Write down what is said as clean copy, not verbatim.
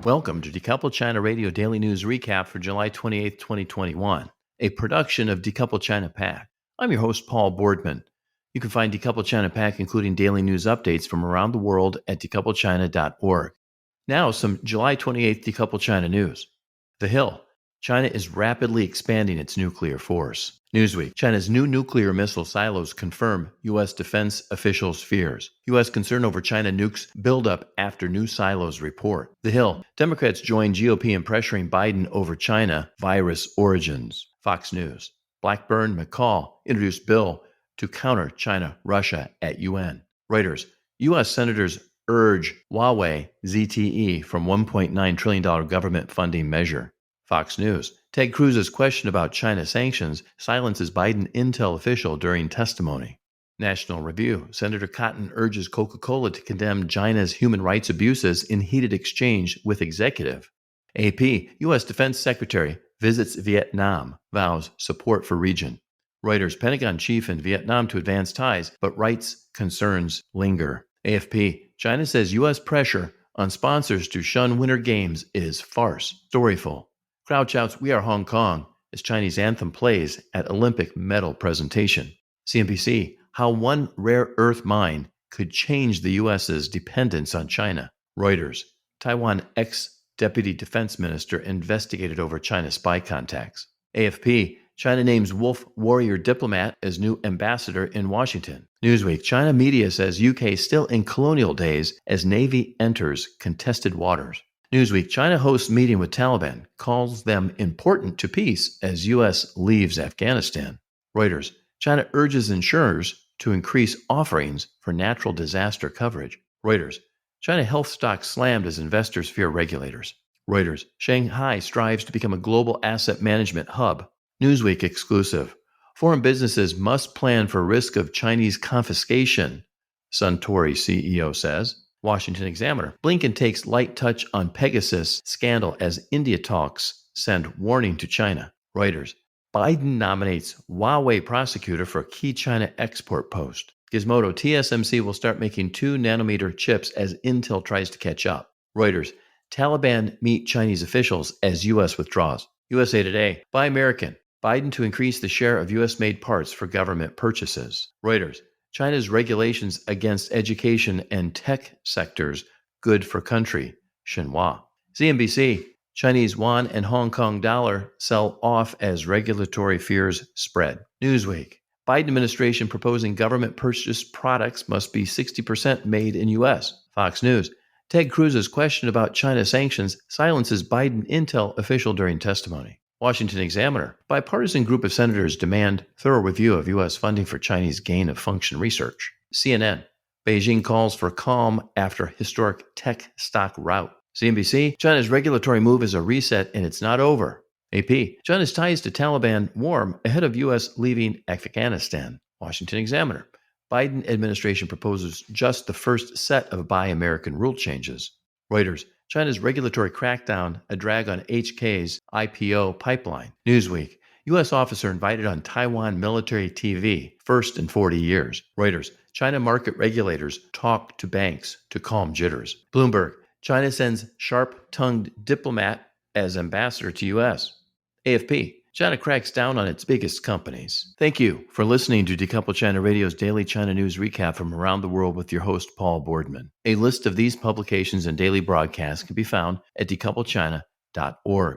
Welcome to Decouple China Radio Daily News Recap for July 28, 2021, a production of Decouple China PAC. I'm your host, Paul Boardman. You can find Decouple China PAC, including daily news updates from around the world at decoupletchina.org. Now, some July 28th Decouple China news. The Hill. China is rapidly expanding its nuclear force. NEWSWEEK. China's new nuclear missile silos confirm U.S. defense officials' fears. U.S. concern over China nukes buildup after new silos report. The Hill. Democrats join GOP in pressuring Biden over China virus origins. Fox News. Blackburn, McCaul introduced bill to counter China-Russia at UN. Reuters. U.S. senators urge Huawei ZTE from $1.9 trillion government funding measure. Fox News. Ted Cruz's question about China sanctions silences Biden intel official during testimony. National Review. Senator Cotton urges Coca-Cola to condemn China's human rights abuses in heated exchange with executive. AP. U.S. Defense Secretary visits Vietnam, vows support for region. Reuters. Pentagon chief in Vietnam to advance ties, but rights concerns linger. AFP. China says U.S. pressure on sponsors to shun Winter Games is farce. Storyful. Crowd shouts, "We are Hong Kong," as Chinese anthem plays at Olympic medal presentation. CNBC, how one rare earth mine could change the U.S.'s dependence on China. Reuters, Taiwan ex-deputy defense minister investigated over China spy contacts. AFP, China names wolf warrior diplomat as new ambassador in Washington. Newsweek, China media says UK still in colonial days as Navy enters contested waters. Newsweek, China hosts meeting with Taliban, calls them important to peace as U.S. leaves Afghanistan. Reuters, China urges insurers to increase offerings for natural disaster coverage. Reuters, China health stocks slammed as investors fear regulators. Reuters, Shanghai strives to become a global asset management hub. Newsweek exclusive, foreign businesses must plan for risk of Chinese confiscation, Suntory CEO says. Washington Examiner, Blinken takes light touch on Pegasus scandal as India talks send warning to China. Reuters, Biden nominates Huawei prosecutor for key China export post. Gizmodo, TSMC will start making 2-nanometer chips as Intel tries to catch up. Reuters, Taliban meet Chinese officials as U.S. withdraws. USA Today, Buy American, Biden to increase the share of U.S.-made parts for government purchases. Reuters, China's regulations against education and tech sectors good for country, Xinhua. CNBC, Chinese yuan and Hong Kong dollar sell off as regulatory fears spread. Newsweek, Biden administration proposing government purchased products must be 60% made in U.S. Fox News, Ted Cruz's question about China sanctions silences Biden intel official during testimony. Washington Examiner, bipartisan group of senators demand thorough review of U.S. funding for Chinese gain-of-function research. CNN, Beijing calls for calm after historic tech stock rout. CNBC, China's regulatory move is a reset and it's not over. AP, China's ties to Taliban warm ahead of U.S. leaving Afghanistan. Washington Examiner, Biden administration proposes just the first set of Buy American rule changes. Reuters, China's regulatory crackdown, a drag on HK's IPO pipeline. Newsweek, U.S. officer invited on Taiwan military TV, first in 40 years. Reuters, China market regulators talk to banks to calm jitters. Bloomberg, China sends sharp-tongued diplomat as ambassador to U.S. AFP, China cracks down on its biggest companies. Thank you for listening to Decouple China Radio's daily China news recap from around the world with your host, Paul Boardman. A list of these publications and daily broadcasts can be found at decoupletchina.org.